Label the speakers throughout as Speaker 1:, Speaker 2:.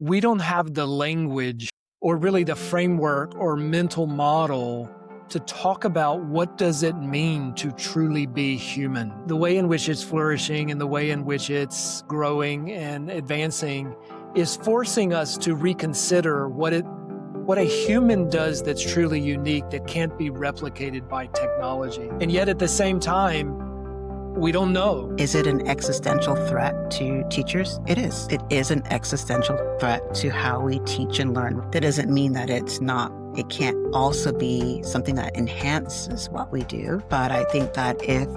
Speaker 1: we don't have the language or really the framework or mental model to talk about what does it mean to truly be human. The way in which it's flourishing and the way in which it's growing and advancing is forcing us to reconsider what a human does that's truly unique that can't be replicated by technology. And yet at the same time, we don't know.
Speaker 2: Is it an existential threat to teachers? It is. It is an existential threat to how we teach and learn. That doesn't mean that it can't also be something that enhances what we do. But I think that if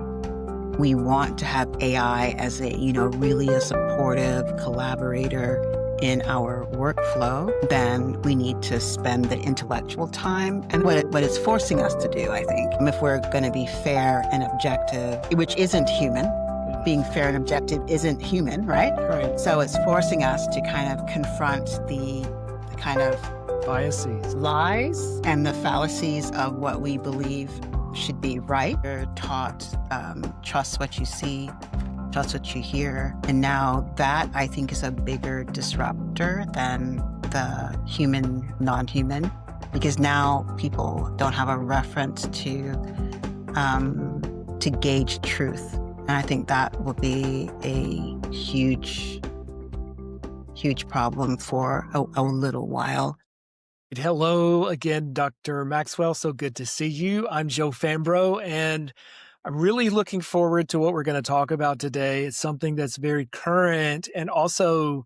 Speaker 2: we want to have AI as really a supportive collaborator in our workflow, then we need to spend the intellectual time. And what it's forcing us to do, I think, if we're going to be fair and objective, which isn't human, being fair and objective isn't human, right?
Speaker 1: Right.
Speaker 2: So it's forcing us to kind of confront the kind of
Speaker 1: biases,
Speaker 2: lies, and the fallacies of what we believe should be right. We're taught, trust what you see, trust what you hear. And now that, I think, is a bigger disruptor than the human, non-human, because now people don't have a reference to gauge truth. And I think that will be a huge, huge problem for a little while.
Speaker 1: Hello again, Dr. Maxwell. So good to see you. I'm Joe Fambro, and I'm really looking forward to what we're going to talk about today. It's something that's very current. And also,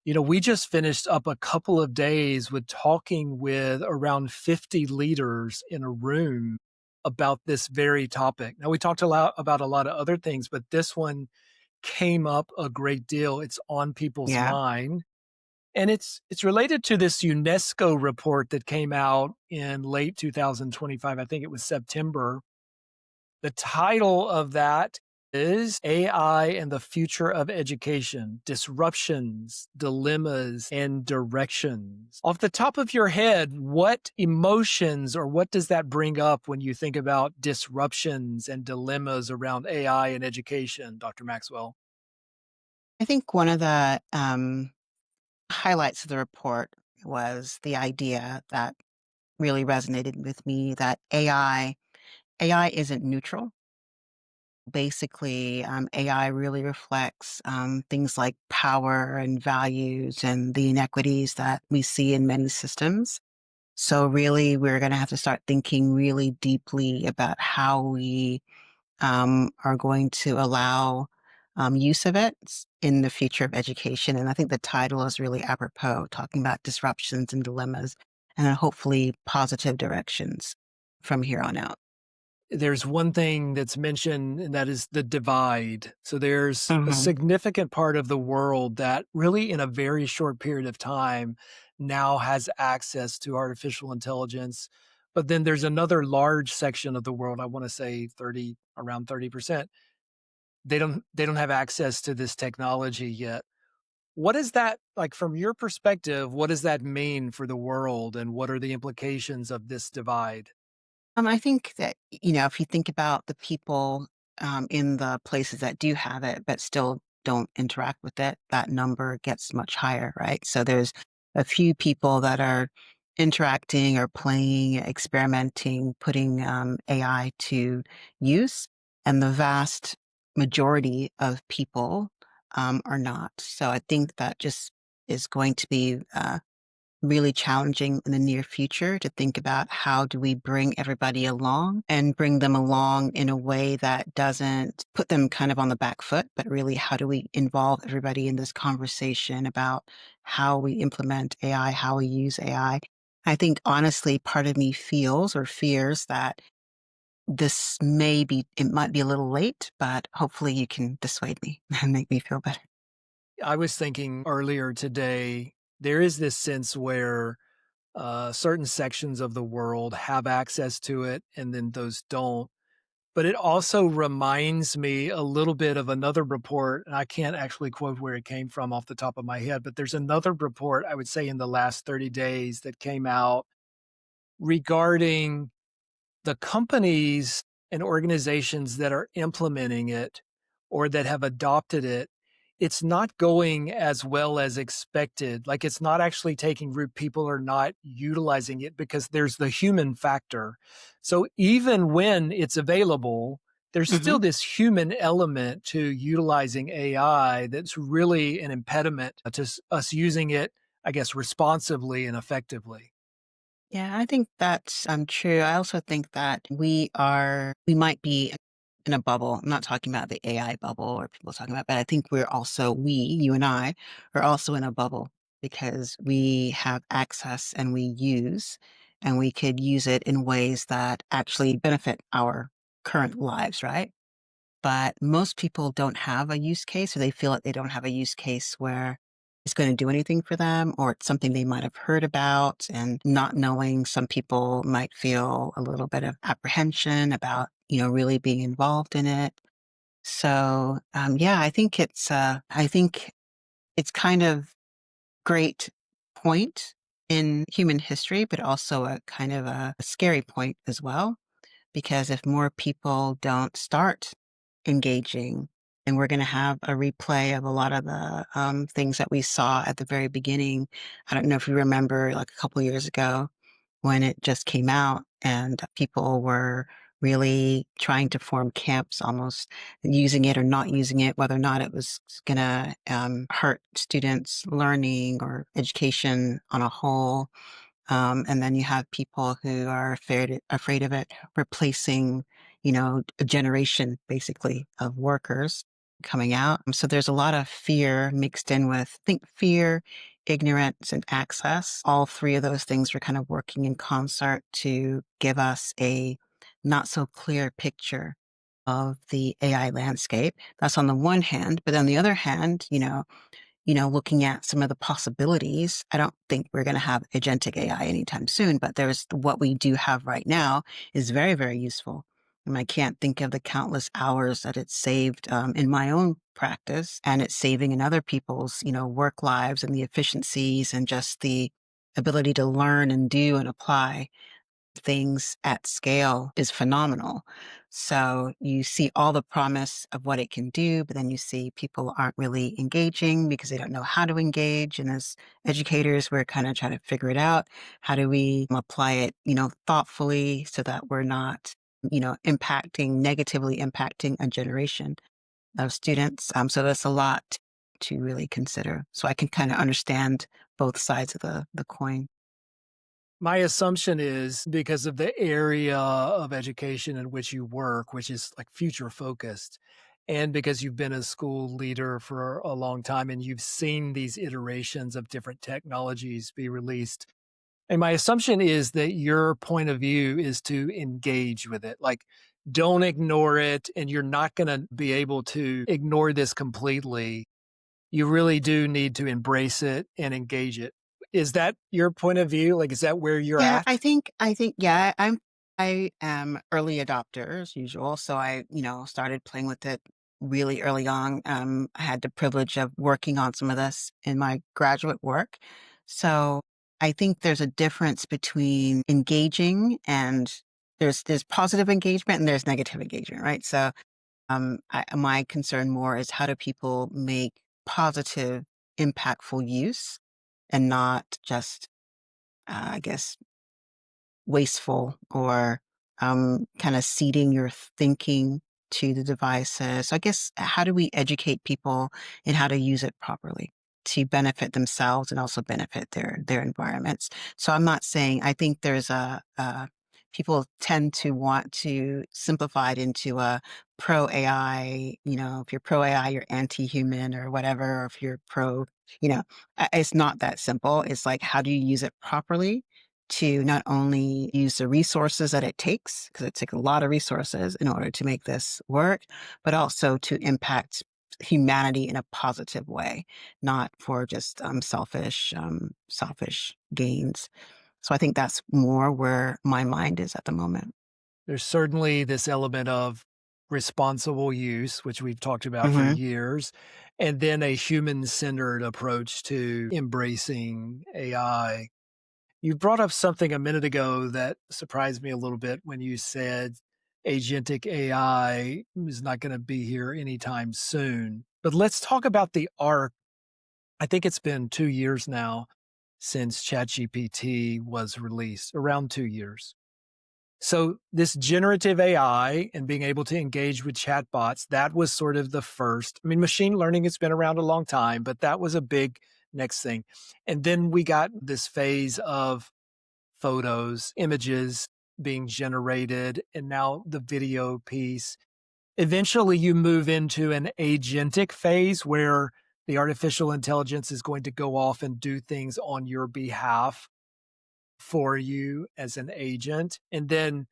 Speaker 1: we just finished up a couple of days with talking with around 50 leaders in a room about this very topic. Now, we talked a lot about a lot of other things, but this one came up a great deal. It's on people's mind. And it's related to this UNESCO report that came out in late 2025. I think it was September. The title of that is AI and the Future of Education: Disruptions, Dilemmas, and Directions. Off the top of your head, what emotions or what does that bring up when you think about disruptions and dilemmas around AI and education, Dr. Maxwell?
Speaker 2: I think one of the highlights of the report was the idea that really resonated with me, that AI isn't neutral. Basically, AI really reflects things like power and values and the inequities that we see in many systems. So really, we're going to have to start thinking really deeply about how we are going to allow use of it in the future of education. And I think the title is really apropos, talking about disruptions and dilemmas, and then hopefully positive directions from here on out.
Speaker 1: There's one thing that's mentioned, and that is the divide. So there's a significant part of the world that really in a very short period of time now has access to artificial intelligence. But then there's another large section of the world, I want to say around 30%. They don't have access to this technology yet. What is that like from your perspective? What does that mean for the world, and what are the implications of this divide?
Speaker 2: I think that, if you think about the people in the places that do have it, but still don't interact with it, that number gets much higher, right? So there's a few people that are interacting or playing, experimenting, putting AI to use, and the vast majority of people are not. So I think that just is going to be really challenging in the near future to think about how do we bring everybody along and bring them along in a way that doesn't put them kind of on the back foot, but really how do we involve everybody in this conversation about how we implement AI, how we use AI. I think honestly, part of me feels or fears that it might be a little late, but hopefully you can dissuade me and make me feel better.
Speaker 1: I was thinking earlier today, there is this sense where certain sections of the world have access to it and then those don't. But it also reminds me a little bit of another report, and I can't actually quote where it came from off the top of my head, but there's another report, I would say, in the last 30 days that came out regarding the companies and organizations that are implementing it or that have adopted it it's not going as well as expected. Like, it's not actually taking root. People are not utilizing it because there's the human factor. So even when it's available, there's
Speaker 2: Mhm.
Speaker 1: still this human element to utilizing AI that's really an impediment to us using it, I guess, responsibly and effectively.
Speaker 2: Yeah, I think that's true. I also think that we might be in a bubble. I'm not talking about the AI bubble or people talking about, but I think you and I are also in a bubble because we have access and we use, and we could use it in ways that actually benefit our current lives, right? But most people don't have a use case, or they feel like they don't have a use case where it's going to do anything for them, or it's something they might have heard about. And not knowing, some people might feel a little bit of apprehension about, really being involved in it. So, yeah, I think it's kind of great point in human history, but also a kind of a scary point as well, because if more people don't start engaging, then we're going to have a replay of a lot of the things that we saw at the very beginning. I don't know if you remember, like a couple years ago when it just came out and people were really trying to form camps, almost using it or not using it, whether or not it was going to hurt students' learning or education on a whole. And then you have people who are afraid of it replacing, a generation basically of workers coming out. So there's a lot of fear mixed in with, I think, fear, ignorance, and access. All three of those things were kind of working in concert to give us a not so clear picture of the AI landscape. That's on the one hand, but on the other hand, looking at some of the possibilities, I don't think we're going to have agentic AI anytime soon, but there's what we do have right now is very, very useful. And I can't think of the countless hours that it's saved in my own practice, and it's saving in other people's, work lives, and the efficiencies and just the ability to learn and do and apply things at scale is phenomenal. So you see all the promise of what it can do, but then you see people aren't really engaging because they don't know how to engage. And as educators, we're kind of trying to figure it out. How do we apply it, thoughtfully so that we're not, negatively impacting a generation of students? So that's a lot to really consider. So I can kind of understand both sides of the coin.
Speaker 1: My assumption is because of the area of education in which you work, which is like future focused, and because you've been a school leader for a long time and you've seen these iterations of different technologies be released. And my assumption is that your point of view is to engage with it. Like, don't ignore it. And you're not going to be able to ignore this completely. You really do need to embrace it and engage it. Is that your point of view? Like, is that where you're
Speaker 2: Yeah,
Speaker 1: at?
Speaker 2: yeah, I am early adopter as usual. So I, started playing with it really early on. I had the privilege of working on some of this in my graduate work. So I think there's a difference between engaging, and there's positive engagement and there's negative engagement, right? So my concern more is, how do people make positive, impactful use and not just, I guess, wasteful, or kind of seeding your thinking to the devices. So I guess, how do we educate people in how to use it properly to benefit themselves and also benefit their environments? So I'm not saying, I think there's people tend to want to simplify it into a pro AI. If you're pro AI, you're anti-human or whatever. Or if you're pro, it's not that simple. It's like, how do you use it properly to not only use the resources that it takes, because it takes a lot of resources in order to make this work, but also to impact humanity in a positive way, not for just selfish gains. So I think that's more where my mind is at the moment.
Speaker 1: There's certainly this element of responsible use, which we've talked about for
Speaker 2: Hmm.
Speaker 1: years, and then a human centered approach to embracing AI. You brought up something a minute ago that surprised me a little bit when you said agentic AI is not going to be here anytime soon. But let's talk about the arc. I think it's been 2 years now since ChatGPT was released, around 2 years. So this generative AI and being able to engage with chatbots, that was sort of the first. I mean, machine learning has been around a long time, but that was a big next thing. And then we got this phase of photos, images being generated, and now the video piece. Eventually, you move into an agentic phase where the artificial intelligence is going to go off and do things on your behalf for you as an agent. And then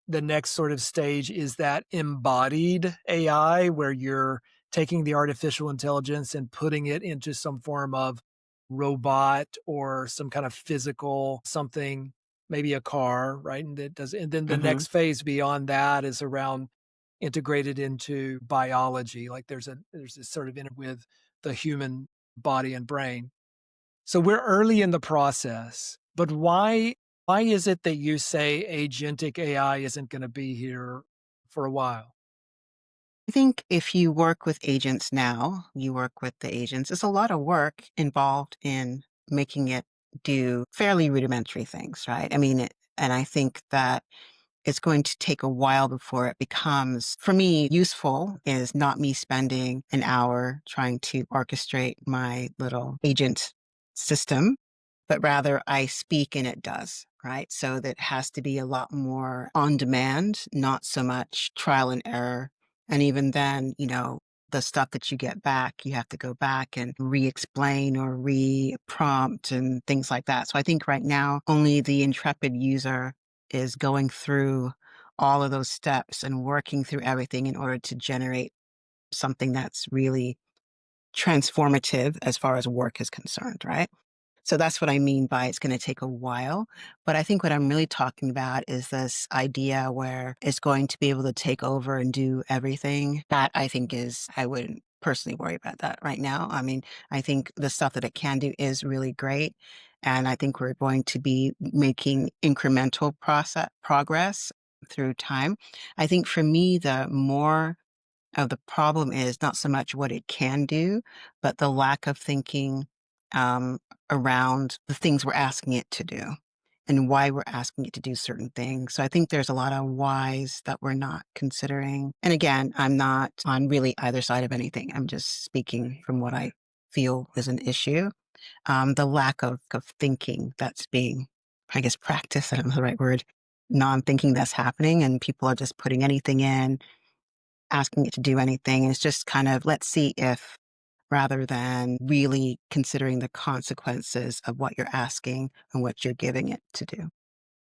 Speaker 1: the next sort of stage is that embodied AI, where you're taking the artificial intelligence and putting it into some form of robot or some kind of physical something, maybe a car, right? And then the
Speaker 2: Mhm.
Speaker 1: next phase beyond that is around integrated into biology. Like there's this sort of with the human body and brain. So we're early in the process, but why is it that you say agentic AI isn't gonna be here for a while?
Speaker 2: I think if you work with agents now, you work with the agents, there's a lot of work involved in making it do fairly rudimentary things, right? I mean, and I think that it's going to take a while before it becomes, for me, useful is not me spending an hour trying to orchestrate my little agent system, but rather I speak and it does, right? So that has to be a lot more on demand, not so much trial and error. And even then, the stuff that you get back, you have to go back and re-explain or re-prompt and things like that. So I think right now, only the intrepid user is going through all of those steps and working through everything in order to generate something that's really transformative as far as work is concerned, right? So that's what I mean by it's going to take a while. But I think what I'm really talking about is this idea where it's going to be able to take over and do everything. That I think is, I wouldn't personally worry about that right now. I mean, I think the stuff that it can do is really great. And I think we're going to be making incremental progress through time. I think for me, the more the problem is not so much what it can do, but the lack of thinking um, around the things we're asking it to do and why we're asking it to do certain things. So I think there's a lot of whys that we're not considering. And again, I'm not on really either side of anything. I'm just speaking from what I feel is an issue. The lack of thinking that's being, I guess, practiced, I don't know the right word, non-thinking that's happening, and people are just putting anything in, asking it to do anything. It's just kind of, let's see if, rather than really considering the consequences of what you're asking and what you're giving it to do.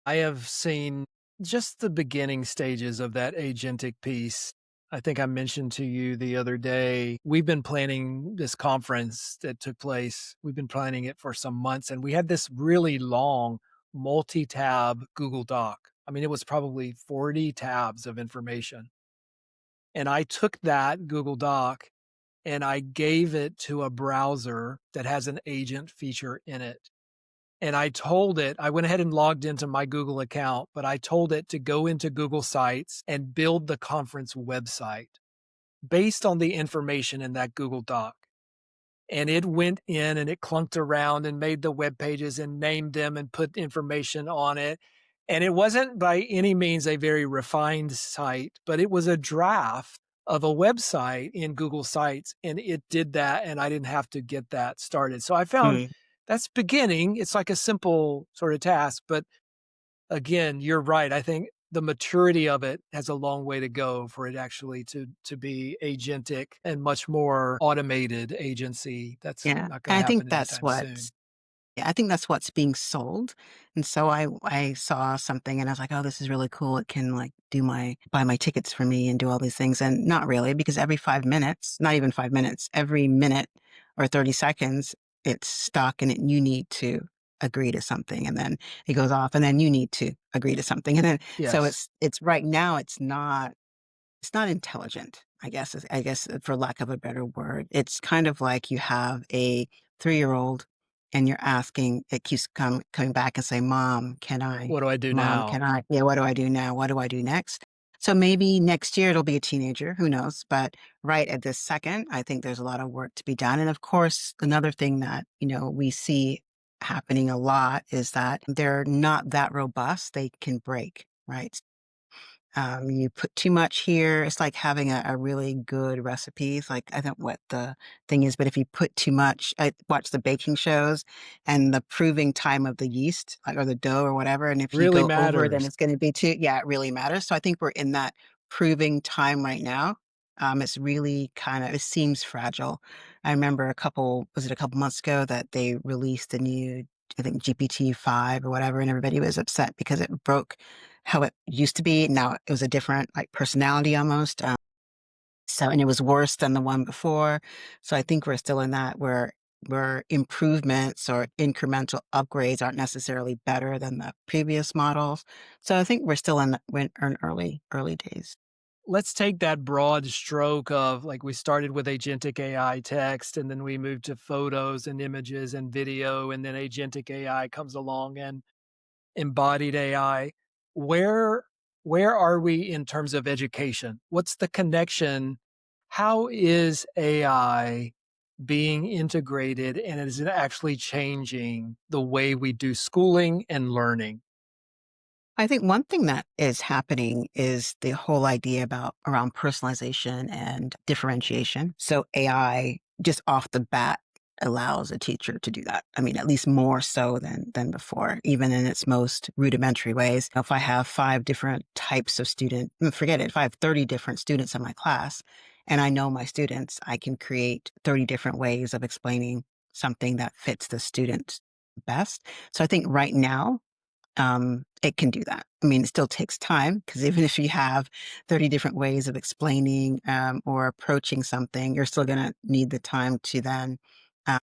Speaker 1: I have seen just the beginning stages of that agentic piece. I think I mentioned to you the other day, we've been planning this conference that took place. We've been planning it for some months, and we had this really long multi-tab Google Doc. I mean, it was probably 40 tabs of information. And I took that Google Doc and I gave it to a browser that has an agent feature in it. And I went ahead and logged into my Google account, but I told it to go into Google Sites and build the conference website based on the information in that Google Doc. And it went in and it clunked around and made the web pages and named them and put information on it. And it wasn't by any means a very refined site, but it was a draft of a website in Google Sites. And it did that. And I didn't have to get that started. So I found
Speaker 2: Mm.
Speaker 1: that's beginning. It's like a simple sort of task. But again, you're right. I think the maturity of it has a long way to go for it actually to be agentic and much more automated agency. That's
Speaker 2: Yeah.
Speaker 1: not gonna
Speaker 2: And I think
Speaker 1: happen
Speaker 2: that's
Speaker 1: anytime
Speaker 2: what's
Speaker 1: soon.
Speaker 2: Yeah, I think that's what's being sold. And so I saw something and I was like, "Oh, this is really cool. It can like buy my tickets for me and do all these things." And not really, because every 5 minutes, not even 5 minutes, every minute or 30 seconds, it's stuck and you need to agree to something. And then it goes off and then you need to agree to something. And then so
Speaker 1: Yes.
Speaker 2: it's right now, it's not intelligent, I guess, for lack of a better word. It's kind of like you have a 3-year-old and you're asking, it keeps coming back and say,
Speaker 1: What do I do
Speaker 2: Mom,
Speaker 1: now?
Speaker 2: can I, yeah, what do I do now? What do I do next? So maybe next year it'll be a teenager, who knows? But right at this second, I think there's a lot of work to be done. And of course, another thing that, we see happening a lot is that they're not that robust. They can break, right? You put too much here. It's like having a really good recipe. It's like, I don't know what the thing is, but if you put too much, I watch the baking shows and the proving time of the yeast, like, or the dough or whatever. And if you
Speaker 1: Really
Speaker 2: go over, then
Speaker 1: matters.
Speaker 2: it's going to be too, yeah, it really matters. So I think we're in that proving time right now. It's really it seems fragile. I remember was it a couple months ago that they released the new, I think GPT-5 or whatever, and everybody was upset because it broke how it used to be. Now it was a different like personality almost. And it was worse than the one before. So I think we're still in that where improvements or incremental upgrades aren't necessarily better than the previous models. So I think we're in early days.
Speaker 1: Let's take that broad stroke of like we started with agentic AI text and then we moved to photos and images and video and then agentic AI comes along and embodied AI. Where where are we in terms of education? What's the connection? How is AI being integrated and is it actually changing the way we do schooling and learning?
Speaker 2: I think one thing that is happening is the whole idea about around personalization and differentiation. So AI just off the bat allows a teacher to do that. I mean, at least more so than before, even in its most rudimentary ways. If I have five different types of forget it, if I have 30 different students in my class and I know my students, I can create 30 different ways of explaining something that fits the student best. So I think right now it can do that. I mean, it still takes time because even if you have 30 different ways of explaining or approaching something, you're still going to need the time to then, uh,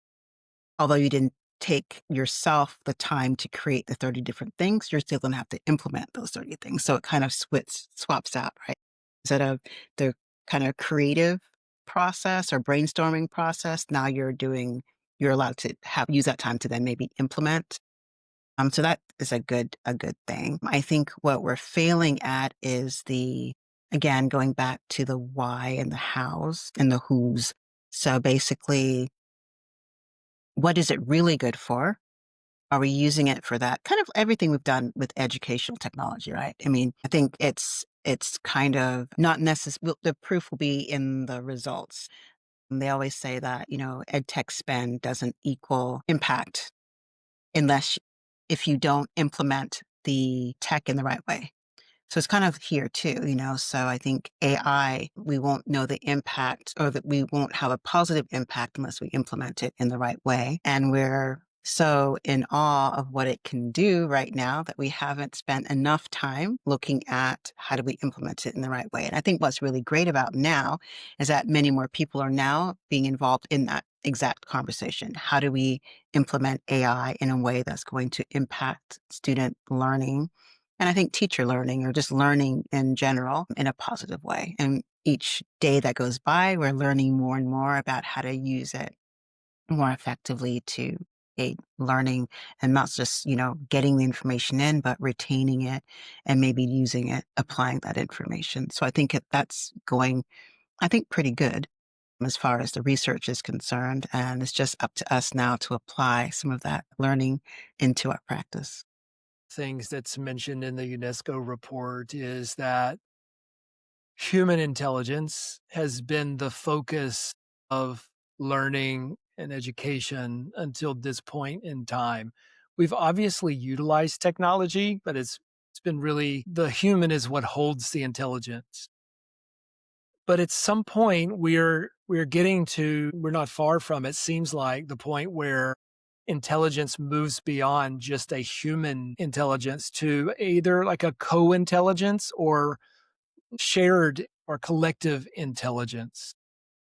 Speaker 2: although you didn't take yourself the time to create the 30 different things, you're still going to have to implement those 30 things. So it kind of swaps out, right? Instead of the kind of creative process or brainstorming process, now you're allowed to use that time to then maybe implement so that is a good thing. I think what we're failing at is again, going back to the why and the hows and the who's. So basically, what is it really good for? Are we using it for that? Kind of everything we've done with educational technology, right? I mean, I think it's kind of not necessary. The proof will be in the results. And they always say that, ed tech spend doesn't equal impact unless if you don't implement the tech in the right way. So it's kind of here too, So I think AI, we won't know the impact or that we won't have a positive impact unless we implement it in the right way. And we're so in awe of what it can do right now that we haven't spent enough time looking at how do we implement it in the right way. And I think what's really great about now is that many more people are now being involved in that exact conversation. How do we implement AI in a way that's going to impact student learning and I think teacher learning or just learning in general in a positive way. And each day that goes by, we're learning more and more about how to use it more effectively to aid learning and not just, getting the information in, but retaining it and maybe using it, applying that information. So I think that's going, I think, pretty good as far as the research is concerned. And it's just up to us now to apply some of that learning into our practice.
Speaker 1: Things that's mentioned in the UNESCO report is that human intelligence has been the focus of learning and education until this point in time. We've obviously utilized technology, but it's been really the human is what holds the intelligence. But at some point we're getting to we're not far from it seems like the point where intelligence moves beyond just a human intelligence to either like a co-intelligence or shared or collective intelligence.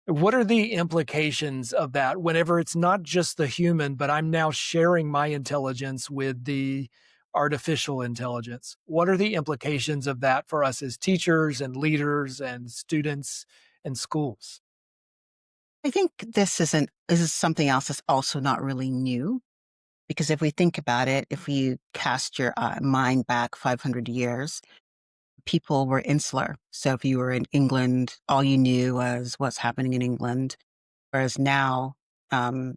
Speaker 1: What are the implications of that whenever it's not just the human, but I'm now sharing my intelligence with the artificial intelligence? What are the implications of that for us as teachers and leaders and students and schools?
Speaker 2: I think this is something else that's also not really new. Because if we think about it, if you cast your mind back 500 years, people were insular. So if you were in England, all you knew was what's happening in England. Whereas now,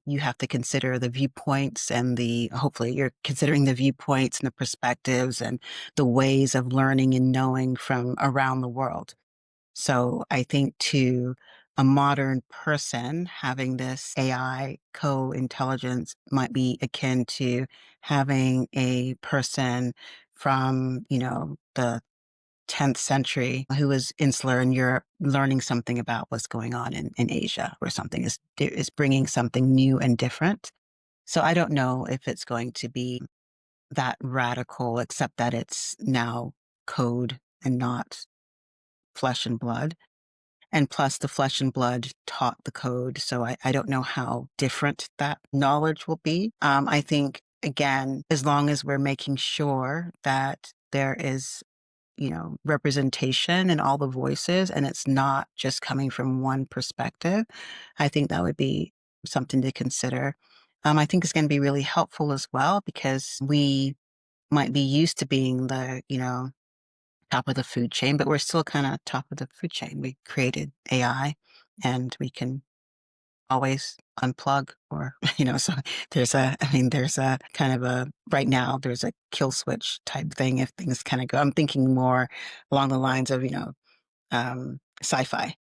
Speaker 2: you have to consider the viewpoints and hopefully you're considering the viewpoints and the perspectives and the ways of learning and knowing from around the world. So I think to a modern person, having this AI co-intelligence might be akin to having a person from, the 10th century who was insular in Europe learning something about what's going on in Asia or something is bringing something new and different. So I don't know if it's going to be that radical, except that it's now code and not flesh and blood. And plus, the flesh and blood taught the code. So I don't know how different that knowledge will be. I think, again, as long as we're making sure that there is, representation in all the voices and it's not just coming from one perspective, I think that would be something to consider. I think it's going to be really helpful as well because we might be used to being the top of the food chain, but we're still kind of top of the food chain. We created AI and we can always unplug or, so there's a kind of right now, there's a kill switch type thing if things kind of go. I'm thinking more along the lines of, sci-fi.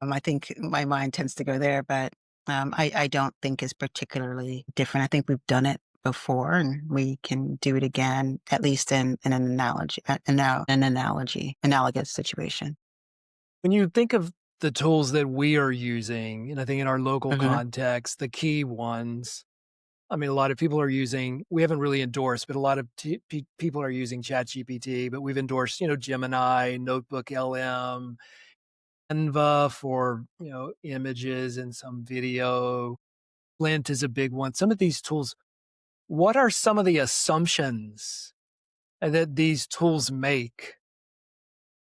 Speaker 2: I think my mind tends to go there, but I don't think is particularly different. I think we've done it before and we can do it again, at least in an analogy, analogous situation.
Speaker 1: When you think of the tools that we are using, and I think in our local
Speaker 2: Hmm.
Speaker 1: context, the key ones, I mean, a lot of people are using, we haven't really endorsed, but a lot of people are using ChatGPT, but we've endorsed, Gemini, Notebook LM, Canva for, images and some video. Flint is a big one. Some of these tools, what are some of the assumptions that these tools make?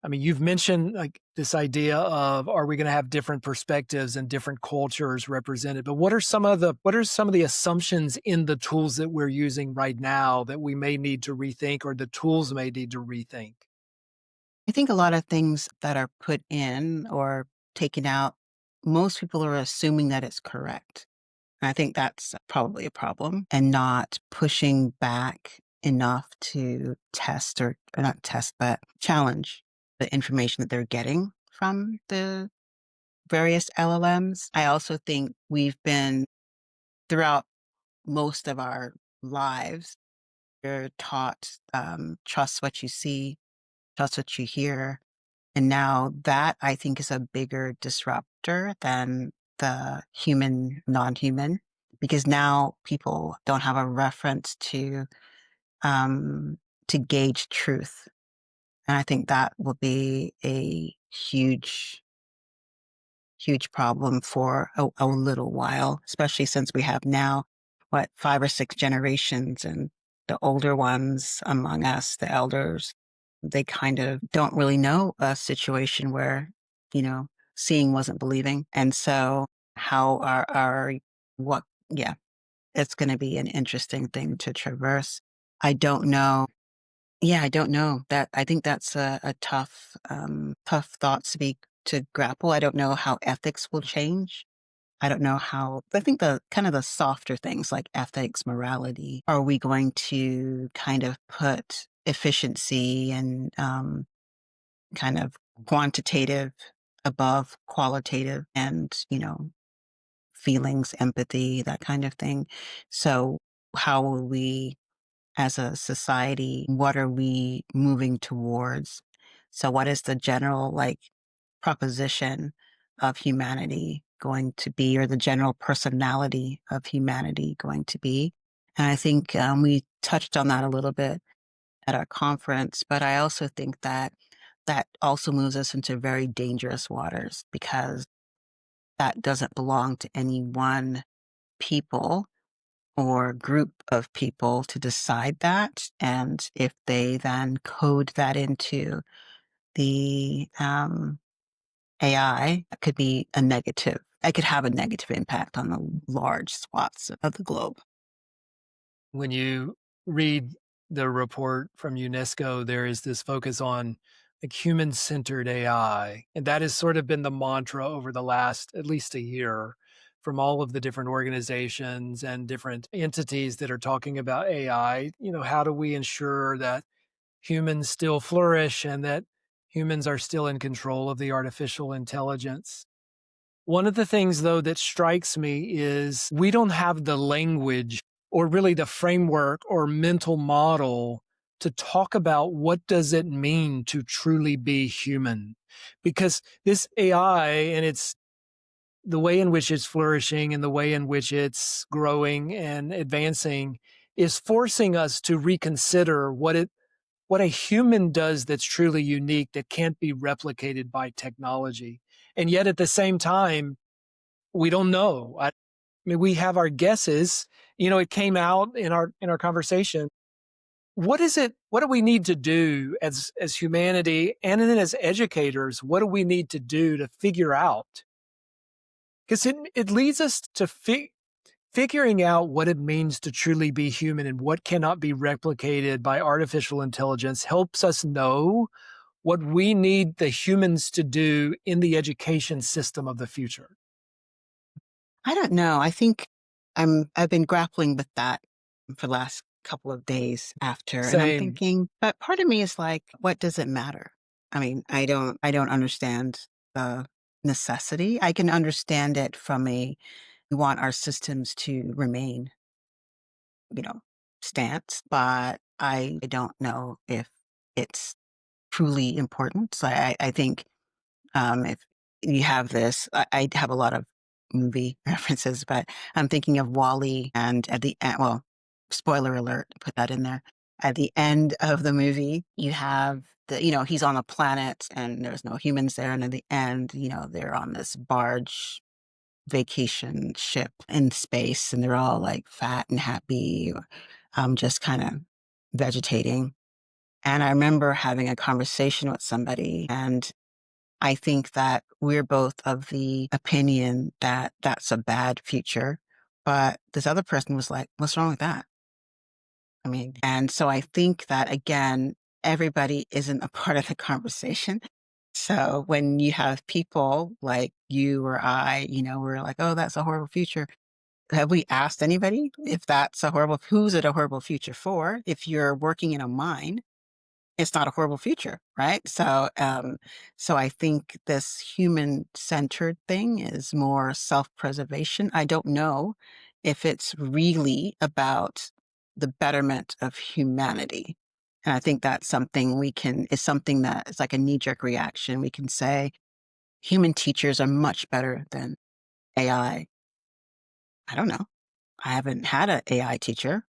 Speaker 1: I mean, you've mentioned like this idea of are we going to have different perspectives and different cultures represented? But what are some of the assumptions in the tools that we're using right now that we may need to rethink or the tools may need to rethink?
Speaker 2: I think a lot of things that are put in or taken out, most people are assuming that it's correct. And I think that's probably a problem and not pushing back enough to test or not test, but challenge the information that they're getting from the various LLMs. I also think we've been throughout most of our lives, we're taught trust what you see, trust what you hear. And now that I think is a bigger disruptor than the human, non-human, because now people don't have a reference um, to gauge truth. And I think that will be a huge problem for a little while, especially since we have now, what, 5 or 6 generations and the older ones among us, the elders, they kind of don't really know a situation where, you know, seeing wasn't believing. And so how what, yeah, it's going to be an interesting thing to traverse. I don't know. Yeah, I don't know that. I think that's a tough thought to grapple. I don't know how ethics will change. I don't know how, I think the kind of the softer things like ethics, morality, are we going to kind of put efficiency and kind of quantitative above qualitative and, feelings, empathy, that kind of thing. So how will we as a society, what are we moving towards? So what is the general proposition of humanity going to be, or the general personality of humanity going to be? And I think we touched on that a little bit at our conference, but I also think that that also moves us into very dangerous waters because that doesn't belong to any one people or group of people to decide that. And if they then code that into the AI, it could be a negative. It could have a negative impact on the large swaths of the globe.
Speaker 1: When you read the report from UNESCO, there is this focus on like human-centered AI, and that has sort of been the mantra over the last at least a year from all of the different organizations and different entities that are talking about AI. How do we ensure that humans still flourish and that humans are still in control of the artificial intelligence? One of the things, though, that strikes me is we don't have the language or really the framework or mental model to talk about what does it mean to truly be human. Because this AI and it's the way in which it's flourishing and the way in which it's growing and advancing is forcing us to reconsider what a human does that's truly unique that can't be replicated by technology. And yet at the same time, we don't know. I mean, we have our guesses. It came out in our conversation. What is it? What do we need to do as humanity, and then as educators? What do we need to do to figure out? Because it leads us to figuring out what it means to truly be human and what cannot be replicated by artificial intelligence helps us know what we need the humans to do in the education system of the future.
Speaker 2: I don't know. I think I've been grappling with that for the last couple of days after, and I'm
Speaker 1: Same.
Speaker 2: thinking, but part of me is like, what does it matter? I mean, I don't understand the necessity. I can understand it from we want our systems to remain, you know, stance, but I don't know if it's truly important. So I think if you have this, I have a lot of movie references, but I'm thinking of Wally, and at the end, well, spoiler alert, put that in there. At the end of the movie, you have he's on a planet and there's no humans there. And at the end, they're on this barge vacation ship in space and they're all like fat and happy, just kind of vegetating. And I remember having a conversation with somebody, and I think that we're both of the opinion that that's a bad future. But this other person was like, what's wrong with that? I mean, and so I think that again, everybody isn't a part of the conversation. So when you have people like you or I, we're like, oh, that's a horrible future. Have we asked anybody if that's who's it a horrible future for? If you're working in a mine, it's not a horrible future, right? So I think this human-centered thing is more self-preservation. I don't know if it's really about the betterment of humanity. And I think that's something is something that is like a knee-jerk reaction. We can say human teachers are much better than AI. I don't know. I haven't had an AI teacher.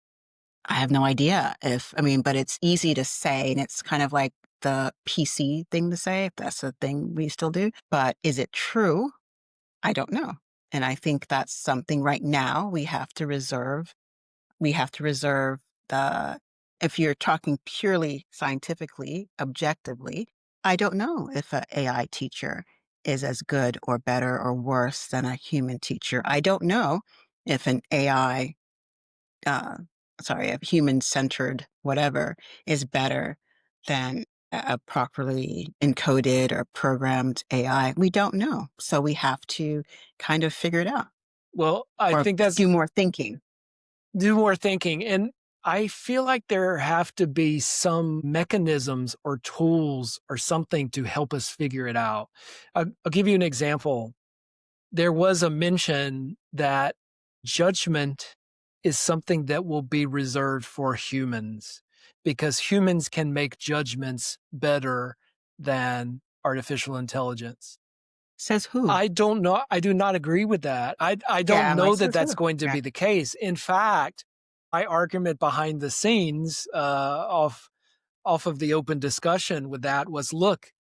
Speaker 2: I have no idea but it's easy to say, and it's kind of like the PC thing to say, if that's a thing we still do. But is it true? I don't know. And I think that's something right now we have to reserve the, if you're talking purely scientifically, objectively, I don't know if an AI teacher is as good or better or worse than a human teacher. I don't know if an uh, a human centered whatever is better than a properly encoded or programmed AI. We don't know. So we have to kind of figure it out
Speaker 1: Well, I
Speaker 2: or
Speaker 1: think
Speaker 2: do
Speaker 1: that's
Speaker 2: more thinking.
Speaker 1: do more thinking. And I feel like there have to be some mechanisms or tools or something to help us figure it out. I'll give you an example. There was a mention that judgment is something that will be reserved for humans because humans can make judgments better than artificial intelligence.
Speaker 2: Says who?
Speaker 1: I don't know. I do not agree with that. I
Speaker 2: Yeah,
Speaker 1: don't
Speaker 2: I'm like,
Speaker 1: know that
Speaker 2: says
Speaker 1: that's
Speaker 2: who?
Speaker 1: going to
Speaker 2: Yeah.
Speaker 1: be the case. In fact, my argument behind the scenes, off of the open discussion with that was, look,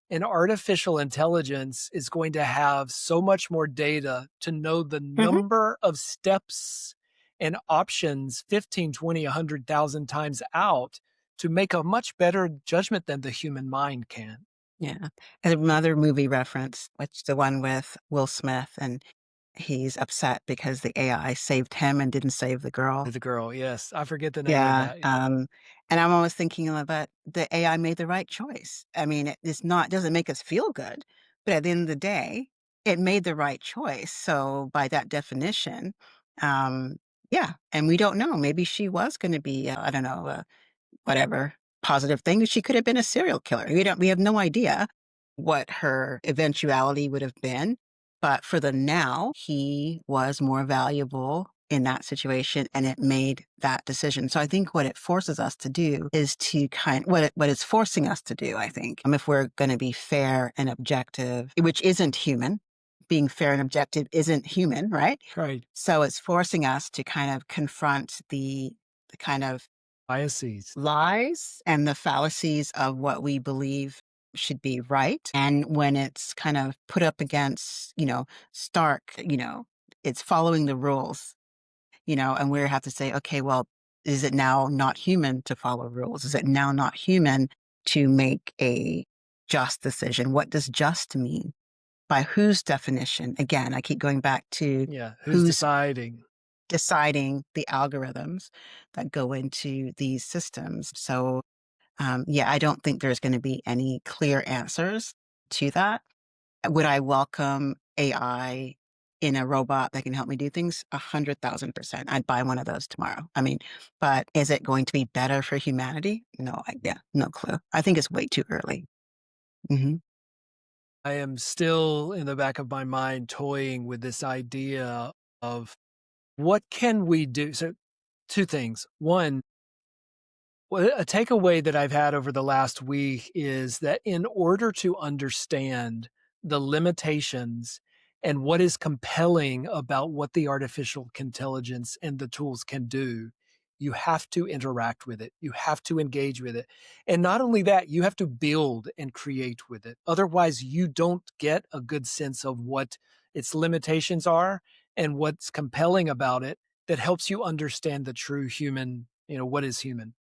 Speaker 1: an artificial intelligence is going to have so much more data to know the
Speaker 2: Hmm.
Speaker 1: number of steps and options 15, 20, 100,000 times out to make a much better judgment than the human mind can.
Speaker 2: Yeah. And another movie reference, which the one with Will Smith, and he's upset because the AI saved him and didn't save the girl.
Speaker 1: The girl, yes. I forget the name of
Speaker 2: Yeah,
Speaker 1: that.
Speaker 2: and I'm always thinking, but the AI made the right choice. I mean, it's not doesn't make us feel good, but at the end of the day, it made the right choice. So by that definition, um, yeah, and we don't know. Maybe she was going to be, I don't know, whatever positive thing. She could have been a serial killer. We have no idea what her eventuality would have been. But for the now, he was more valuable in that situation and it made that decision. So I think what it forces us to do is to what it's forcing us to do, I think, if we're going to be fair and objective, which isn't human, being fair and objective isn't human, right?
Speaker 1: Right.
Speaker 2: So it's forcing us to kind of confront the kind of
Speaker 1: Biases.
Speaker 2: lies and the fallacies of what we believe should be right. And when it's kind of put up against, stark, it's following the rules, and we have to say, okay, well, is it now not human to follow rules? Is it now not human to make a just decision? What does just mean? By whose definition? Again, I keep going back to
Speaker 1: Yeah. Who's
Speaker 2: who's
Speaker 1: deciding?
Speaker 2: deciding the algorithms that go into these systems. So yeah, I don't think there's going to be any clear answers to that. Would I welcome AI in a robot that can help me do things? 100,000%. I'd buy one of those tomorrow. I mean, but is it going to be better for humanity? No idea. No clue. I think it's way too early. Hmm.
Speaker 1: I am still in the back of my mind toying with this idea of what can we do? So, two things. One, well, a takeaway that I've had over the last week is that in order to understand the limitations and what is compelling about what the artificial intelligence and the tools can do, you have to interact with it. You have to engage with it. And not only that, you have to build and create with it. Otherwise, you don't get a good sense of what its limitations are and what's compelling about it that helps you understand the true human, what is human.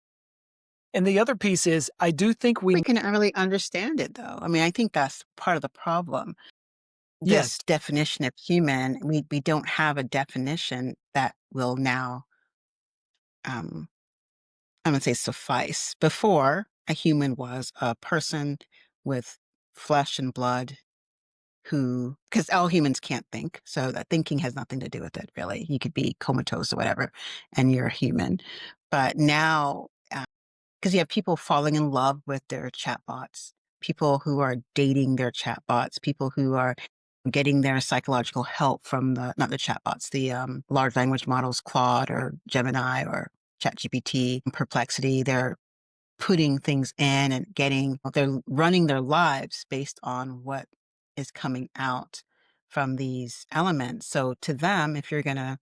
Speaker 1: And the other piece is, I do think
Speaker 2: We
Speaker 1: we
Speaker 2: can really understand it though. I mean, I think that's part of the problem.
Speaker 1: yes,
Speaker 2: This definition of human, we don't have a definition that will now, um, I'm gonna say suffice. Before, a human was a person with flesh and blood who, because all humans can't think, so that thinking has nothing to do with it, really. You could be comatose or whatever, and you're a human. But now, because you have people falling in love with their chatbots, people who are dating their chatbots, people who are getting their psychological help from not the chatbots, the large language models, Claude or Gemini or ChatGPT, Perplexity. They're putting things in and they're running their lives based on what is coming out from these elements. So to them, if you're going to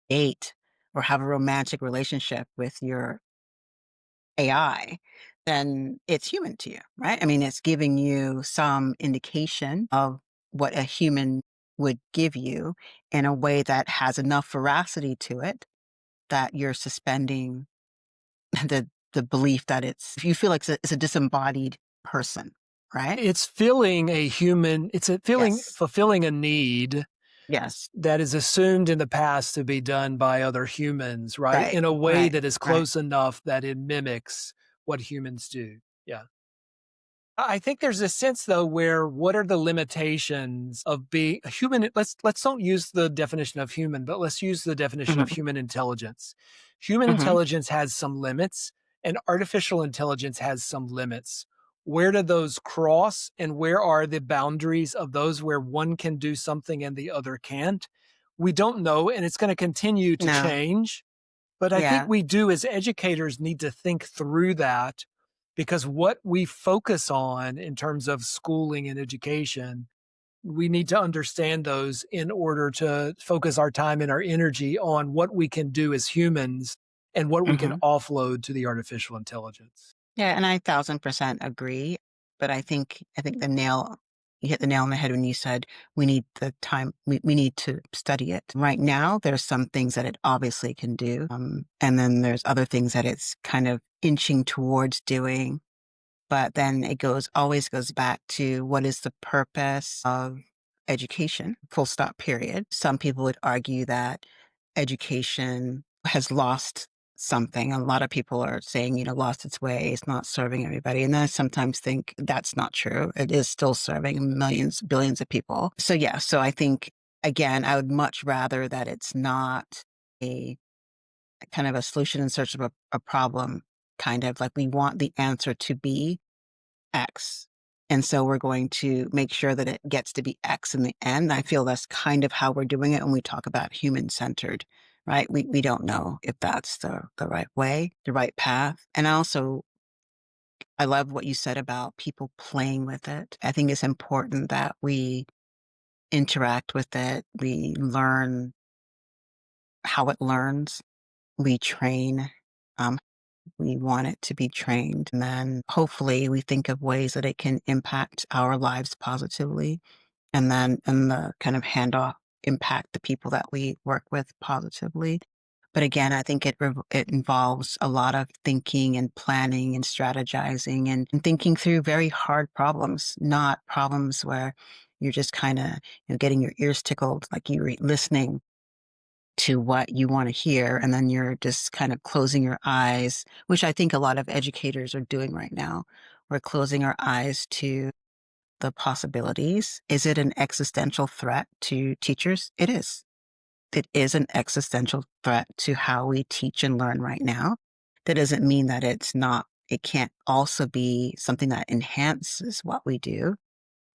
Speaker 2: date or have a romantic relationship with your AI, then it's human to you, right? I mean, it's giving you some indication of what a human would give you in a way that has enough veracity to it that you're suspending the belief that if you feel like it's a disembodied person, right?
Speaker 1: it's filling a human it's a feeling
Speaker 2: Yes.
Speaker 1: fulfilling a need
Speaker 2: Yes.
Speaker 1: that is assumed in the past to be done by other humans, right?
Speaker 2: Right.
Speaker 1: In a way
Speaker 2: Right.
Speaker 1: that is
Speaker 2: Right.
Speaker 1: close enough that it mimics what humans do. Yeah. I think there's a sense though where what are the limitations of being a human? Let's don't use the definition of human, but let's use the definition of
Speaker 2: Hmm.
Speaker 1: human intelligence. Human
Speaker 2: Hmm.
Speaker 1: intelligence has some limits, and artificial intelligence has some limits. Where do those cross, and where are the boundaries of those where one can do something and the other can't? We don't know, and it's going to continue to
Speaker 2: No.
Speaker 1: change. But I think
Speaker 2: Yeah.
Speaker 1: we do as educators need to think through that because what we focus on in terms of schooling and education, we need to understand those in order to focus our time and our energy on what we can do as humans and what we can
Speaker 2: Hmm.
Speaker 1: offload to the artificial intelligence.
Speaker 2: Yeah, and I 1,000% agree. But I think you hit the nail on the head when you said we need the time, we need to study it. Right now, there's some things that it obviously can do. And then there's other things that it's kind of inching towards doing. But then always goes back to what is the purpose of education, full stop, period. Some people would argue that education has lost something. A lot of people are saying, lost its way, it's not serving everybody. And I sometimes think that's not true. It is still serving millions, billions of people. So, yeah, so I think, again, I would much rather that it's not a kind of a solution in search of a problem, kind of like we want the answer to be X. And so we're going to make sure that it gets to be X in the end. I feel that's kind of how we're doing it when we talk about human centered, right? We don't know if that's the right way, the right path. And I love what you said about people playing with it. I think it's important that we interact with it. We learn how it learns. We train. Um, we want it to be trained. And then hopefully we think of ways that it can impact our lives positively. And then in the kind of handoff, impact the people that we work with positively. But again, I think it involves a lot of thinking and planning and strategizing and thinking through very hard problems, not problems where you're just kind of getting your ears tickled, like you're listening to what you want to hear, and then you're just kind of closing your eyes, which I think a lot of educators are doing right now. We're closing our eyes to the possibilities. Is it an existential threat to teachers? It is. It is an existential threat to how we teach and learn right now. That doesn't mean that it can't also be something that enhances what we do.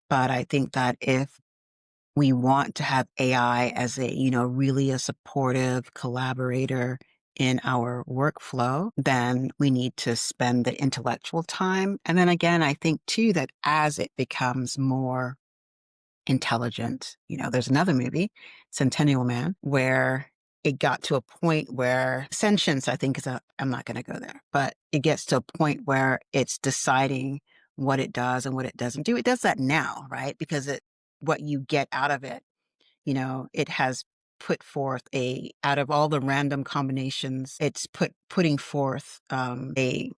Speaker 2: But I think that if we want to have AI as really a supportive collaborator in our workflow, then we need to spend the intellectual time. And then again, I think too that as it becomes more intelligent, there's another movie, Centennial Man, where it got to a point where sentience, I think I'm not going to go there, but it gets to a point where it's deciding what it does and what it doesn't do. It does that now, right? Because what you get out of it, it has put forth out of all the random combinations, it's putting forth a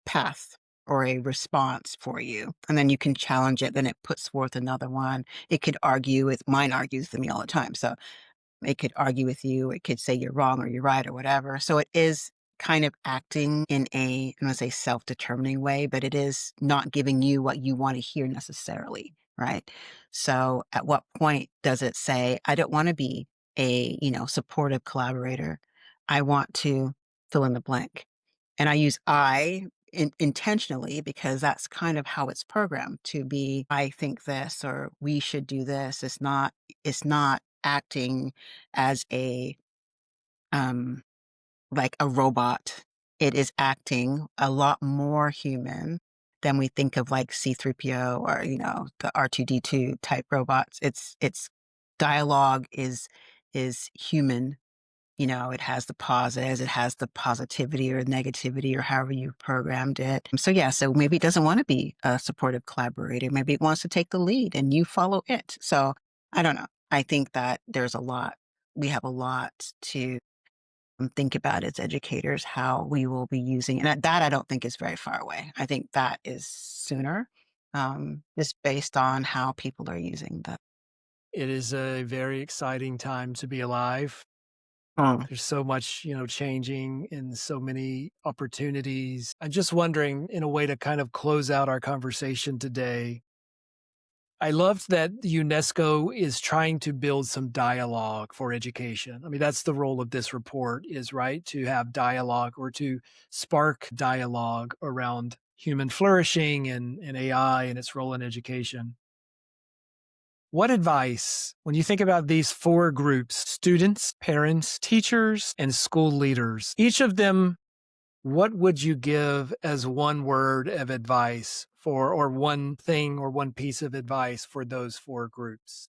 Speaker 2: path or a response for you. And then you can challenge it. Then it puts forth another one. It could argue with mine argues with me all the time. So it could argue with you. It could say you're wrong or you're right or whatever. So it is kind of acting in I'm going to say self-determining way, but it is not giving you what you want to hear necessarily. Right. So at what point does it say, I don't want to be a, supportive collaborator. I want to fill in the blank. And I use intentionally because that's kind of how it's programmed to be. I think this, or we should do this. It's not acting as um, like a robot. It is acting a lot more human than we think of like C3PO or, the R2D2 type robots. It's dialogue is human. It has the pauses, it has the positivity or negativity or however you programmed it. So yeah, so maybe it doesn't want to be a supportive collaborator. Maybe it wants to take the lead and you follow it. So I don't know. I think that we have a lot to think about as educators, how we will be using it. And that I don't think is very far away. I think that is sooner, just based on how people are using the.
Speaker 1: It is a very exciting time to be alive.
Speaker 2: Mm.
Speaker 1: There's so much, changing and so many opportunities. I'm just wondering, in a way to kind of close out our conversation today, I loved that UNESCO is trying to build some dialogue for education. I mean, that's the role of this report is, right, to have dialogue or to spark dialogue around human flourishing and AI and its role in education. What advice, when you think about these four groups, students, parents, teachers, and school leaders, each of them, what would you give as one word of advice or one thing or one piece of advice for those four groups?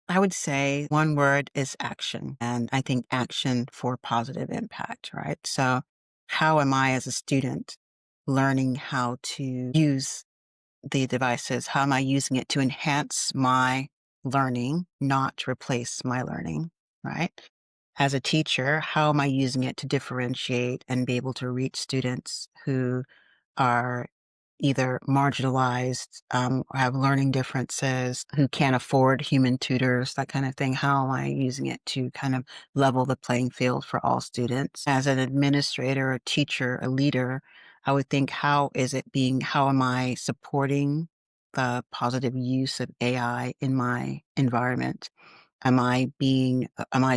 Speaker 2: I would say one word is action. And I think action for positive impact, right? So, how am I as a student learning how to use the devices? How am I using it to enhance my learning, not to replace my learning, right? As a teacher, how am I using it to differentiate and be able to reach students who are either marginalized, or have learning differences, who can't afford human tutors, that kind of thing. How am I using it to kind of level the playing field for all students? As an administrator, a teacher, a leader, I would think, how am I supporting the positive use of AI in my environment? Am I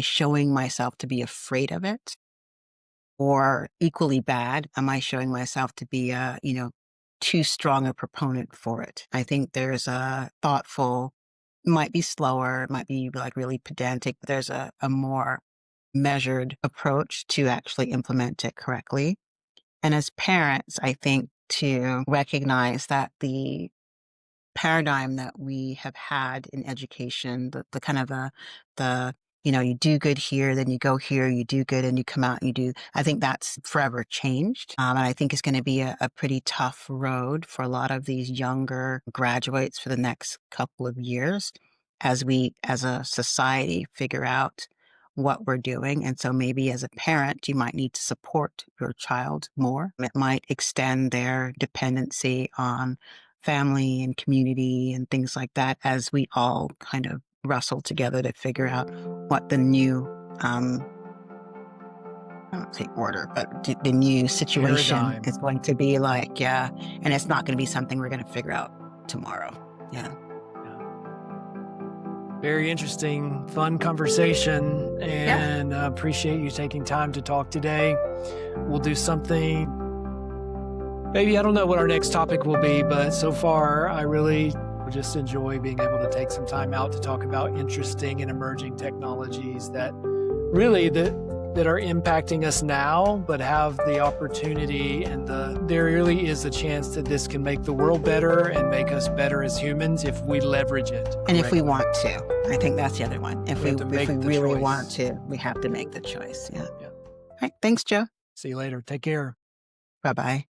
Speaker 2: showing myself to be afraid of it? Or equally bad, am I showing myself to be too strong a proponent for it? I think there's a thoughtful, might be slower, might be like really pedantic, but there's a more measured approach to actually implement it correctly. And as parents, I think to recognize that the paradigm that we have had in education, the kind of the you do good here, then you go here, you do good, and you come out and you do. I think that's forever changed, and I think it's going to be a pretty tough road for a lot of these younger graduates for the next couple of years, as we, as a society, figure out what we're doing. And so maybe as a parent, you might need to support your child more. It might extend their dependency on family and community and things like that, as we all kind of wrestle together to figure out what the new, I don't say order, but the new situation
Speaker 1: Paradigm.
Speaker 2: is going to be like. Yeah. And it's not going to be something we're going to figure out tomorrow. Yeah.
Speaker 1: Yeah. Very interesting, fun conversation,
Speaker 2: Yeah.
Speaker 1: and appreciate you taking time to talk today. We'll do something. Maybe I don't know what our next topic will be, but so far I really just enjoy being able to take some time out to talk about interesting and emerging technologies that really that are impacting us now, but have the opportunity and there really is a chance that this can make the world better and make us better as humans if we leverage it correctly.
Speaker 2: And if we want to, I think that's the other one. If
Speaker 1: We
Speaker 2: we
Speaker 1: have to make the
Speaker 2: really
Speaker 1: choice.
Speaker 2: want to, we have to make the choice. Yeah.
Speaker 1: Yeah.
Speaker 2: All right. Thanks, Joe.
Speaker 1: See you later. Take care.
Speaker 2: Bye bye.